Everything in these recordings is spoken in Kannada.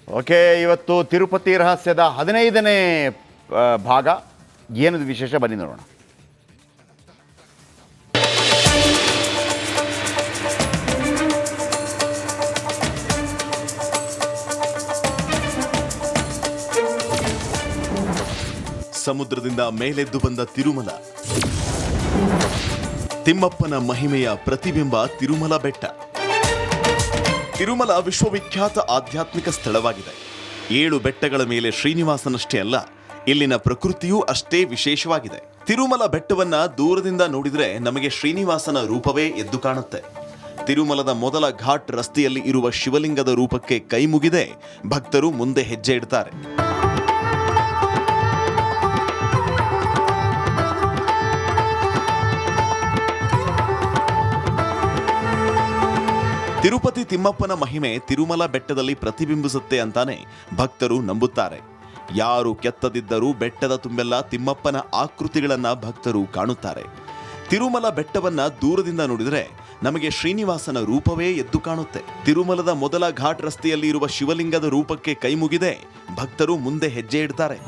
ಓಕೆ, ಇವತ್ತು ತಿರುಪತಿ ರಹಸ್ಯದ 15ನೇ ಭಾಗ. ಏನದು ವಿಶೇಷ, ಬನ್ನಿ ನೋಡೋಣ. ಸಮುದ್ರದಿಂದ ಮೇಲೆದ್ದು ಬಂದ ತಿರುಮಲ. ತಿಮ್ಮಪ್ಪನ ಮಹಿಮೆಯ ಪ್ರತಿಬಿಂಬ ತಿರುಮಲ ಬೆಟ್ಟ. ತಿರುಮಲ ವಿಶ್ವವಿಖ್ಯಾತ ಆಧ್ಯಾತ್ಮಿಕ ಸ್ಥಳವಾಗಿದೆ. 7 ಬೆಟ್ಟಗಳ ಮೇಲೆ ಶ್ರೀನಿವಾಸನಷ್ಟೇ ಅಲ್ಲ, ಇಲ್ಲಿನ ಪ್ರಕೃತಿಯೂ ಅಷ್ಟೇ ವಿಶೇಷವಾಗಿದೆ. ತಿರುಮಲ ಬೆಟ್ಟವನ್ನ ದೂರದಿಂದ ನೋಡಿದ್ರೆ ನಮಗೆ ಶ್ರೀನಿವಾಸನ ರೂಪವೇ ಎದ್ದು ಕಾಣುತ್ತೆ. ತಿರುಮಲದ ಮೊದಲ ಘಾಟ್ ರಸ್ತೆಯಲ್ಲಿ ಇರುವ ಶಿವಲಿಂಗದ ರೂಪಕ್ಕೆ ಕೈ ಮುಗಿದೆ ಭಕ್ತರು ಮುಂದೆ ಹೆಜ್ಜೆ ಇಡ್ತಾರೆ. ತಿರುಪತಿ ತಿಮ್ಮಪ್ಪನ ಮಹಿಮೆ ತಿರುಮಲ ಬೆಟ್ಟದಲ್ಲಿ ಪ್ರತಿಬಿಂಬಿಸುತ್ತೆ ಅಂತಾನೆ ಭಕ್ತರು ನಂಬುತ್ತಾರೆ. ಯಾರು ಕೆತ್ತದಿದ್ದರೂ ಬೆಟ್ಟದ ತುಂಬೆಲ್ಲ ತಿಮ್ಮಪ್ಪನ ಆಕೃತಿಗಳನ್ನ ಭಕ್ತರು ಕಾಣುತ್ತಾರೆ. ತಿರುಮಲ ಬೆಟ್ಟವನ್ನ ದೂರದಿಂದ ನೋಡಿದರೆ ನಮಗೆ ಶ್ರೀನಿವಾಸನ ರೂಪವೇ ಎದ್ದು ಕಾಣುತ್ತೆ. ತಿರುಮಲದ ಮೊದಲ ಘಾಟ್ ರಸ್ತೆಯಲ್ಲಿ ಇರುವ ಶಿವಲಿಂಗದ ರೂಪಕ್ಕೆ ಕೈ ಮುಗಿದೆ ಭಕ್ತರು ಮುಂದೆ ಹೆಜ್ಜೆ ಇಡ್ತಾರೆ.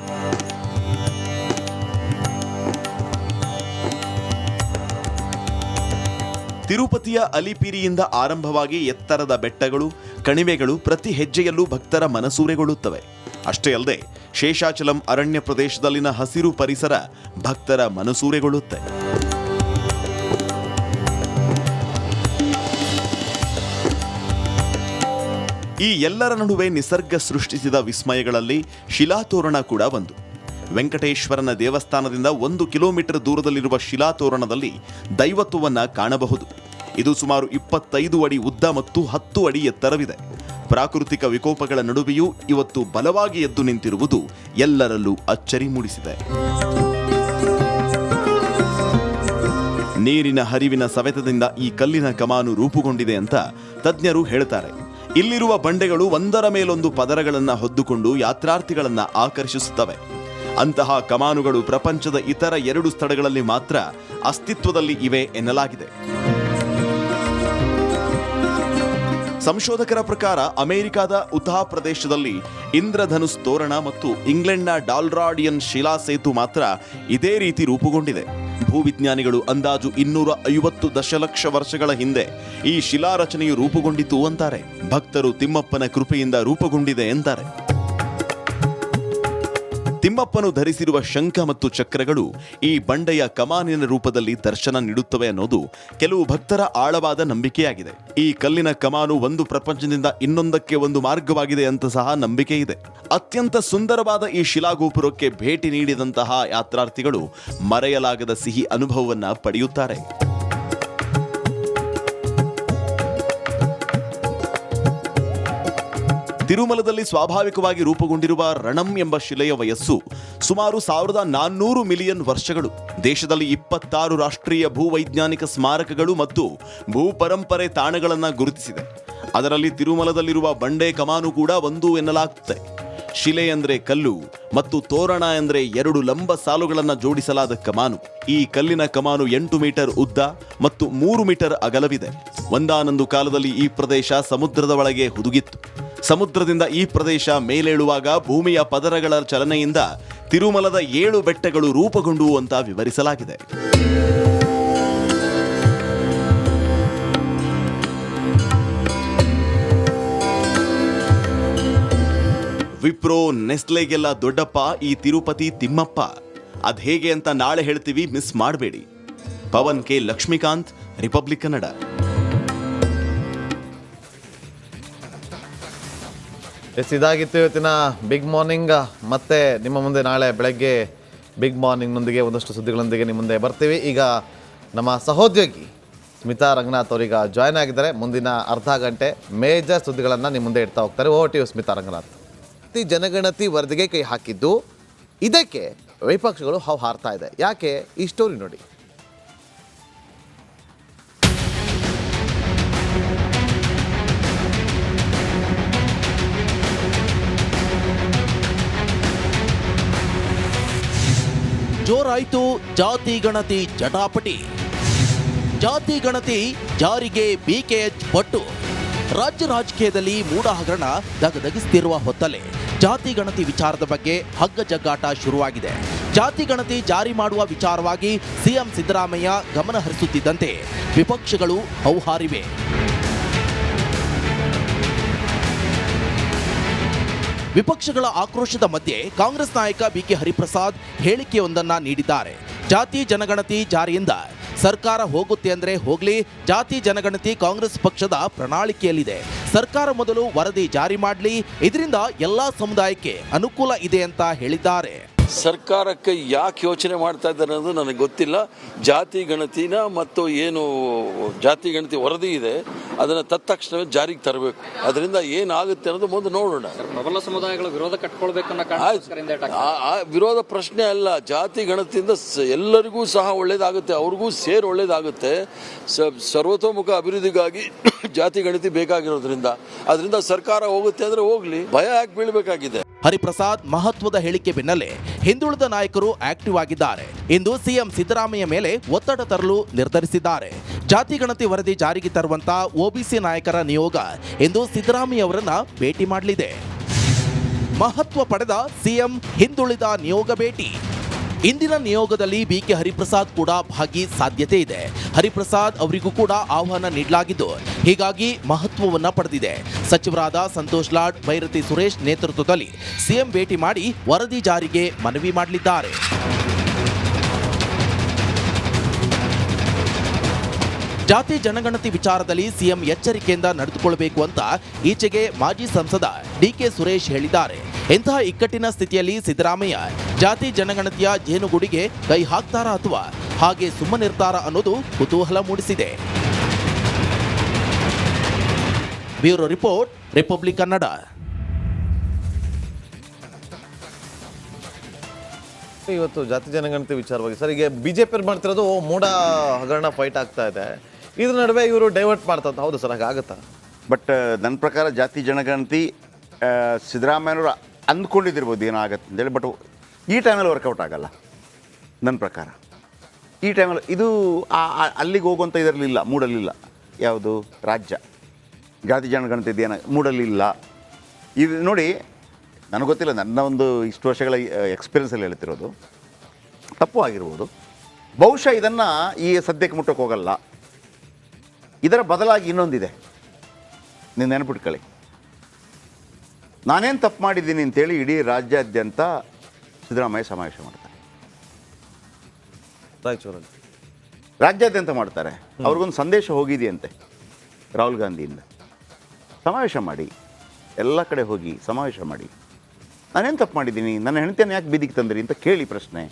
ತಿರುಪತಿಯ ಅಲಿಪಿರಿಯಿಂದ ಆರಂಭವಾಗಿ ಎತ್ತರದ ಬೆಟ್ಟಗಳು, ಕಣಿವೆಗಳು ಪ್ರತಿ ಹೆಜ್ಜೆಯಲ್ಲೂ ಭಕ್ತರ ಮನಸೂರೆಗೊಳ್ಳುತ್ತವೆ. ಅಷ್ಟೇ ಅಲ್ಲದೆ ಶೇಷಾಚಲಂ ಅರಣ್ಯ ಪ್ರದೇಶದಲ್ಲಿನ ಹಸಿರು ಪರಿಸರ ಭಕ್ತರ ಮನಸೂರೆಗೊಳ್ಳುತ್ತೆ. ಈ ಎಲ್ಲರ ನಡುವೆ ನಿಸರ್ಗ ಸೃಷ್ಟಿಸಿದ ವಿಸ್ಮಯಗಳಲ್ಲಿ ಶಿಲಾತೋರಣ ಕೂಡ ಒಂದು. ವೆಂಕಟೇಶ್ವರನ ದೇವಸ್ಥಾನದಿಂದ 1 ಕಿಲೋಮೀಟರ್ ದೂರದಲ್ಲಿರುವ ಶಿಲಾತೋರಣದಲ್ಲಿ ದೈವತ್ವವನ್ನ ಕಾಣಬಹುದು. ಇದು ಸುಮಾರು 25 ಅಡಿ ಉದ್ದ ಮತ್ತು 10 ಅಡಿ ಎತ್ತರವಿದೆ. ಪ್ರಾಕೃತಿಕ ವಿಕೋಪಗಳ ನಡುವೆಯೂ ಇವತ್ತು ಬಲವಾಗಿ ಎದ್ದು ನಿಂತಿರುವುದು ಎಲ್ಲರಲ್ಲೂ ಅಚ್ಚರಿ ಮೂಡಿಸಿದೆ. ನೀರಿನ ಹರಿವಿನ ಸವೆತದಿಂದ ಈ ಕಲ್ಲಿನ ಕಮಾನು ರೂಪುಗೊಂಡಿದೆ ಅಂತ ತಜ್ಞರು ಹೇಳ್ತಾರೆ. ಇಲ್ಲಿರುವ ಬಂಡೆಗಳು ಒಂದರ ಮೇಲೊಂದು ಪದರಗಳನ್ನ ಹೊದ್ದುಕೊಂಡು ಯಾತ್ರಾರ್ಥಿಗಳನ್ನ ಆಕರ್ಷಿಸುತ್ತವೆ. ಅಂತಹ ಕಮಾನುಗಳು ಪ್ರಪಂಚದ ಇತರ 2 ಸ್ಥಳಗಳಲ್ಲಿ ಮಾತ್ರ ಅಸ್ತಿತ್ವದಲ್ಲಿ ಇವೆ ಎನ್ನಲಾಗಿದೆ. ಸಂಶೋಧಕರ ಪ್ರಕಾರ ಅಮೆರಿಕದ ಉತಾಹ್ ಪ್ರದೇಶದಲ್ಲಿ ಇಂದ್ರಧನುಸ್ ತೋರಣ ಮತ್ತು ಇಂಗ್ಲೆಂಡ್ನ ಡಾಲ್ರಾಡಿಯನ್ ಶಿಲಾ ಸೇತು ಮಾತ್ರ ಇದೇ ರೀತಿ ರೂಪುಗೊಂಡಿದೆ. ಭೂವಿಜ್ಞಾನಿಗಳು ಅಂದಾಜು 250 ದಶಲಕ್ಷ ವರ್ಷಗಳ ಹಿಂದೆ ಈ ಶಿಲಾ ರಚನೆಯು ರೂಪುಗೊಂಡಿತು ಅಂತಾರೆ. ಭಕ್ತರು ತಿಮ್ಮಪ್ಪನ ಕೃಪೆಯಿಂದ ರೂಪುಗೊಂಡಿದೆ ಎಂತಾರೆ. ತಿಮ್ಮಪ್ಪನು ಧರಿಸಿರುವ ಶಂಖ ಮತ್ತು ಚಕ್ರಗಳು ಈ ಬಂಡೆಯ ಕಮಾನಿನ ರೂಪದಲ್ಲಿ ದರ್ಶನ ನೀಡುತ್ತವೆ ಅನ್ನೋದು ಕೆಲವು ಭಕ್ತರ ಆಳವಾದ ನಂಬಿಕೆಯಾಗಿದೆ. ಈ ಕಲ್ಲಿನ ಕಮಾನು ಒಂದು ಪ್ರಪಂಚದಿಂದ ಇನ್ನೊಂದಕ್ಕೆ ಒಂದು ಮಾರ್ಗವಾಗಿದೆ ಅಂತ ಸಹ ನಂಬಿಕೆ ಇದೆ. ಅತ್ಯಂತ ಸುಂದರವಾದ ಈ ಶಿಲಾಗೋಪುರಕ್ಕೆ ಭೇಟಿ ನೀಡಿದಂತಹ ಯಾತ್ರಾರ್ಥಿಗಳು ಮರೆಯಲಾಗದ ಸಿಹಿ ಅನುಭವವನ್ನ ಪಡೆಯುತ್ತಾರೆ. ತಿರುಮಲದಲ್ಲಿ ಸ್ವಾಭಾವಿಕವಾಗಿ ರೂಪುಗೊಂಡಿರುವ ರಣಂ ಎಂಬ ಶಿಲೆಯ ವಯಸ್ಸು ಸುಮಾರು 1400 ಮಿಲಿಯನ್ ವರ್ಷಗಳು. ದೇಶದಲ್ಲಿ 26 ರಾಷ್ಟ್ರೀಯ ಭೂವೈಜ್ಞಾನಿಕ ಸ್ಮಾರಕಗಳು ಮತ್ತು ಭೂ ಪರಂಪರೆ ತಾಣಗಳನ್ನು ಗುರುತಿಸಿದೆ. ಅದರಲ್ಲಿ ತಿರುಮಲದಲ್ಲಿರುವ ಬಂಡೆ ಕಮಾನು ಕೂಡ ಒಂದು ಎನ್ನಲಾಗುತ್ತೆ. ಶಿಲೆ ಅಂದ್ರೆ ಕಲ್ಲು ಮತ್ತು ತೋರಣ ಅಂದ್ರೆ 2 ಲಂಬ ಸಾಲುಗಳನ್ನು ಜೋಡಿಸಲಾದ ಕಮಾನು. ಈ ಕಲ್ಲಿನ ಕಮಾನು 8 ಮೀಟರ್ ಉದ್ದ ಮತ್ತು 3 ಮೀಟರ್ ಅಗಲವಿದೆ. ಒಂದಾನೊಂದು ಕಾಲದಲ್ಲಿ ಈ ಪ್ರದೇಶ ಸಮುದ್ರದ ಒಳಗೆ ಹುದುಗಿತ್ತು. ಸಮುದ್ರದಿಂದ ಈ ಪ್ರದೇಶ ಮೇಲೇಳುವಾಗ ಭೂಮಿಯ ಪದರಗಳ ಚಲನೆಯಿಂದ ತಿರುಮಲದ 7 ಬೆಟ್ಟಗಳು ರೂಪುಗೊಂಡುವು ಅಂತ ವಿವರಿಸಲಾಗಿದೆ. ವಿಪ್ರೋ ನೆಸ್ಲೆಗೆಲ್ಲ ದೊಡ್ಡಪ್ಪ ಈ ತಿರುಪತಿ ತಿಮ್ಮಪ್ಪ. ಅದ್ ಹೇಗೆ ಅಂತ ನಾಳೆ ಹೇಳ್ತೀವಿ, ಮಿಸ್ ಮಾಡಬೇಡಿ. Pavan K Lakshmikanth, Republic Kannada. ಇದಾಗಿತ್ತು ಇವತ್ತಿನ ಬಿಗ್ ಮಾರ್ನಿಂಗ್. ಮತ್ತೆ ನಿಮ್ಮ ಮುಂದೆ ನಾಳೆ ಬೆಳಗ್ಗೆ ಬಿಗ್ ಮಾರ್ನಿಂಗ್ನೊಂದಿಗೆ ಒಂದಷ್ಟು ಸುದ್ದಿಗಳೊಂದಿಗೆ ನಿಮ್ಮ ಮುಂದೆ ಬರ್ತೀವಿ. ಈಗ ನಮ್ಮ ಸಹೋದ್ಯೋಗಿ ಸ್ಮಿತಾ ರಂಗನಾಥ್ ಅವರೀಗ ಜಾಯ್ನ್ ಆಗಿದ್ದಾರೆ. ಮುಂದಿನ ಅರ್ಧ ಗಂಟೆ ಮೇಜರ್ ಸುದ್ದಿಗಳನ್ನು ನಿಮ್ಮ ಮುಂದೆ ಇಡ್ತಾ ಹೋಗ್ತಾರೆ. Over to you Smitha Ranganath. ಜನಗಣತಿ ವರದಿಗೆ ಕೈ ಹಾಕಿದ್ದು, ಇದಕ್ಕೆ ವಿಪಕ್ಷಗಳು ಹಾರ್ತಾ ಇದೆ. ಯಾಕೆ? ಈ ಸ್ಟೋರಿ ನೋಡಿ. ಜೋರಾಯಿತು ಜಾತಿ ಗಣತಿ ಜಟಾಪಟಿ. ಜಾತಿ ಗಣತಿ ಜಾರಿಗೆ ಬಿಕೆಎಚ್ ಪಟ್ಟು. ರಾಜ್ಯ ರಾಜಕೀಯದಲ್ಲಿ ಮೂಢ ಹಗರಣ ದಗದಗಿಸುತ್ತಿರುವ ಹೊತ್ತಲ್ಲೇ ಜಾತಿ ಗಣತಿ ವಿಚಾರದ ಬಗ್ಗೆ ಹಗ್ಗ ಜಗ್ಗಾಟ ಶುರುವಾಗಿದೆ. ಜಾತಿ ಗಣತಿ ಜಾರಿ ಮಾಡುವ ವಿಚಾರವಾಗಿ ಸಿಎಂ ಸಿದ್ದರಾಮಯ್ಯ ಗಮನ ಹರಿಸುತ್ತಿದ್ದಂತೆ ವಿಪಕ್ಷಗಳು ಹೌಹಾರಿವೆ. ವಿಪಕ್ಷಗಳ ಆಕ್ರೋಶದ ಮಧ್ಯೆ ಕಾಂಗ್ರೆಸ್ ನಾಯಕ ಬಿಕೆ ಹರಿಪ್ರಸಾದ್ ಹೇಳಿಕೆಯೊಂದನ್ನ ನೀಡಿದ್ದಾರೆ. ಜಾತಿ ಜನಗಣತಿ ಜಾರಿಯಿಂದ ಸರ್ಕಾರ ಹೋಗುತ್ತೆ ಅಂದ್ರೆ ಹೋಗ್ಲಿ, ಜಾತಿ ಜನಗಣತಿ ಕಾಂಗ್ರೆಸ್ ಪಕ್ಷದ ಪ್ರಣಾಳಿಕೆಯಲ್ಲಿದೆ. ಸರ್ಕಾರ ಮೊದಲು ವರದಿ ಜಾರಿ ಮಾಡಲಿ, ಇದರಿಂದ ಎಲ್ಲಾ ಸಮುದಾಯಕ್ಕೆ ಅನುಕೂಲ ಇದೆ ಅಂತ ಹೇಳಿದ್ದಾರೆ. ಸರ್ಕಾರಕ್ಕೆ ಯಾಕೆ ಯೋಚನೆ ಮಾಡ್ತಾ ಇದ್ದಾರೆ ಅನ್ನೋದು ನನಗೆ ಗೊತ್ತಿಲ್ಲ. ಜಾತಿ ಗಣತಿನ ಮತ್ತು ಏನು ಜಾತಿ ಗಣತಿ ವರದಿ ಇದೆ ಅದನ್ನು ತತ್ಕ್ಷಣವೇ ಜಾರಿಗೆ ತರಬೇಕು. ಅದರಿಂದ ಏನಾಗುತ್ತೆ ಅನ್ನೋದು ಮುಂದೆ ನೋಡೋಣ. ಪ್ರಬಲ ಸಮುದಾಯಗಳು ವಿರೋಧ ಕಟ್ಕೊಳ್ಬೇಕು ವಿರೋಧ ಪ್ರಶ್ನೆ ಅಲ್ಲ. ಜಾತಿ ಗಣತಿಯಿಂದ ಎಲ್ಲರಿಗೂ ಸಹ ಒಳ್ಳೇದಾಗುತ್ತೆ, ಅವ್ರಿಗೂ ಸೇರಿ ಒಳ್ಳೇದಾಗುತ್ತೆ. ಸರ್ವತೋಮುಖ ಅಭಿವೃದ್ಧಿಗಾಗಿ ಜಾತಿ ಗಣತಿ ಬೇಕಾಗಿರೋದ್ರಿಂದ ಅದರಿಂದ ಸರ್ಕಾರ ಹೋಗುತ್ತೆ ಅಂದ್ರೆ ಹೋಗ್ಲಿ, ಭಯ ಯಾಕೆ ಬೀಳಬೇಕಾಗಿದೆ. ಹರಿಪ್ರಸಾದ್ ಮಹತ್ವದ ಹೇಳಿಕೆ ಬೆನ್ನಲ್ಲೇ ಹಿಂದುಳಿದ ನಾಯಕರು ಆಕ್ಟಿವ್ ಆಗಿದ್ದಾರೆ. ಇಂದು ಸಿಎಂ ಸಿದ್ದರಾಮಯ್ಯ ಮೇಲೆ ಒತ್ತಡ ತರಲು ನಿರ್ಧರಿಸಿದ್ದಾರೆ. ಜಾತಿ ಗಣತಿ ವರದಿ ಜಾರಿಗೆ ತರುವಂತ ಒಬಿಸಿ ನಾಯಕರ ನಿಯೋಗ ಇಂದು ಸಿದ್ದರಾಮಯ್ಯ ಅವರನ್ನ ಭೇಟಿ ಮಾಡಲಿದೆ. ಮಹತ್ವ ಪಡೆದ ಸಿಎಂ ಹಿಂದುಳಿದ ನಿಯೋಗ ಭೇಟಿ. ಇಂದಿನ ನಿಯೋಗದಲ್ಲಿ ಬಿಕೆ ಹರಿಪ್ರಸಾದ್ ಕೂಡ ಭಾಗಿ ಸಾಧ್ಯತೆ ಇದೆ. ಹರಿಪ್ರಸಾದ್ ಅವರಿಗೂ ಕೂಡ ಆಹ್ವಾನ ನೀಡಲಾಗಿದ್ದು, ಹೀಗಾಗಿ ಮಹತ್ವವನ್ನ ಪಡೆದಿದೆ. ಸಚಿವರಾದ ಸಂತೋಷ್ ಲಾಡ್, ಭೈರತಿ ಸುರೇಶ್ ನೇತೃತ್ವದಲ್ಲಿ ಸಿಎಂ ಭೇಟಿ ಮಾಡಿ ವರದಿ ಜಾರಿಗೆ ಮನವಿ ಮಾಡಲಿದ್ದಾರೆ. ಜಾತಿ ಜನಗಣತಿ ವಿಚಾರದಲ್ಲಿ ಸಿಎಂ ಎಚ್ಚರಿಕೆಯಿಂದ ನಡೆದುಕೊಳ್ಳಬೇಕು ಅಂತ ಈಚೆಗೆ ಮಾಜಿ ಸಂಸದ ಡಿಕೆ ಸುರೇಶ್ ಹೇಳಿದ್ದಾರೆ. ಇಂತಹ ಇಕ್ಕಟ್ಟಿನ ಸ್ಥಿತಿಯಲ್ಲಿ ಸಿದ್ದರಾಮಯ್ಯ ಜಾತಿ ಜನಗಣತಿಯ ಜೇನುಗೂಡಿಗೆ ಕೈ ಹಾಕ್ತಾರಾ ಅಥವಾ ಹಾಗೆ ಸುಮ್ಮನಿರ್ತಾರಾ ಅನ್ನೋದು ಕುತೂಹಲ ಮೂಡಿಸಿದೆ. Bureau report, republic Kannada. ಇವತ್ತು ಜಾತಿ ಜನಗಣತಿ ವಿಚಾರವಾಗಿ ಸರ್, ಈಗ ಬಿಜೆಪಿ ಮಾಡ್ತಿರೋದು ಮೂಢ ಹಗರಣ ಫೈಟ್ ಆಗ್ತಾ ಇದೆ. ಇದ್ರ ನಡುವೆ ಇವರು ಡೈವರ್ಟ್ ಮಾಡ್ತಾ ಹೌದು ಸರ್, ಹಾಗಾಗುತ್ತಾ? ಬಟ್ ನನ್ನ ಪ್ರಕಾರ ಜಾತಿ ಜನಗಣತಿ ಸಿದ್ದರಾಮಯ್ಯನವರು ಅಂದ್ಕೊಂಡಿದ್ದಿರ್ಬೋದು ಏನಾಗತ್ತೆ ಅಂತೇಳಿ, ಬಟ್ ಈ ಟೈಮಲ್ಲಿ ವರ್ಕೌಟ್ ಆಗಲ್ಲ ನನ್ನ ಪ್ರಕಾರ. ಈ ಟೈಮಲ್ಲಿ ಇದು ಅಲ್ಲಿಗೆ ಹೋಗುವಂಥ ಇದರಲ್ಲಿಲ್ಲ, ಮೂಡಲಿಲ್ಲ. ಯಾವುದು ರಾಜ್ಯ ಜಾತಿ ಜನಗಣತಿ ಏನು ಮೂಡಲಿಲ್ಲ. ಇದು ನೋಡಿ, ನನಗೆ ಗೊತ್ತಿಲ್ಲ, ನನ್ನ ಒಂದು ಇಷ್ಟು ವರ್ಷಗಳ ಎಕ್ಸ್ಪೀರಿಯನ್ಸಲ್ಲಿ ಹೇಳ್ತಿರೋದು, ತಪ್ಪು ಆಗಿರ್ಬೋದು. ಬಹುಶಃ ಇದನ್ನು ಈ ಸದ್ಯಕ್ಕೆ ಮುಟ್ಟಕ್ಕೆ ಹೋಗಲ್ಲ. ಇದರ ಬದಲಾಗಿ ಇನ್ನೊಂದಿದೆ, ನೀವು ನೆನಪಿಟ್ಕೊಳ್ಳಿ. ನಾನೇನು ತಪ್ಪು ಮಾಡಿದ್ದೀನಿ ಅಂತೇಳಿ ಇಡೀ ರಾಜ್ಯಾದ್ಯಂತ ಸಿದ್ದರಾಮಯ್ಯ ಸಮಾವೇಶ ಮಾಡ್ತಾರೆ. ರಾಯಚೂರಲ್ಲಿ ರಾಜ್ಯಾದ್ಯಂತ ಮಾಡ್ತಾರೆ. ಅವ್ರಿಗೊಂದು ಸಂದೇಶ ಹೋಗಿದೆಯಂತೆ ರಾಹುಲ್ ಗಾಂಧಿಯಿಂದ. ಸಮಾವೇಶ ಮಾಡಿ, ಎಲ್ಲ ಕಡೆ ಹೋಗಿ ಸಮಾವೇಶ ಮಾಡಿ. ನಾನೇನು ತಪ್ಪು ಮಾಡಿದ್ದೀನಿ, ನನ್ನ ಹೆಂಡತಿಯನ್ನು ಯಾಕೆ ಬೀದಿಗೆ ತಂದ್ರಿ ಅಂತ ಕೇಳಿ ಪ್ರಶ್ನೆ.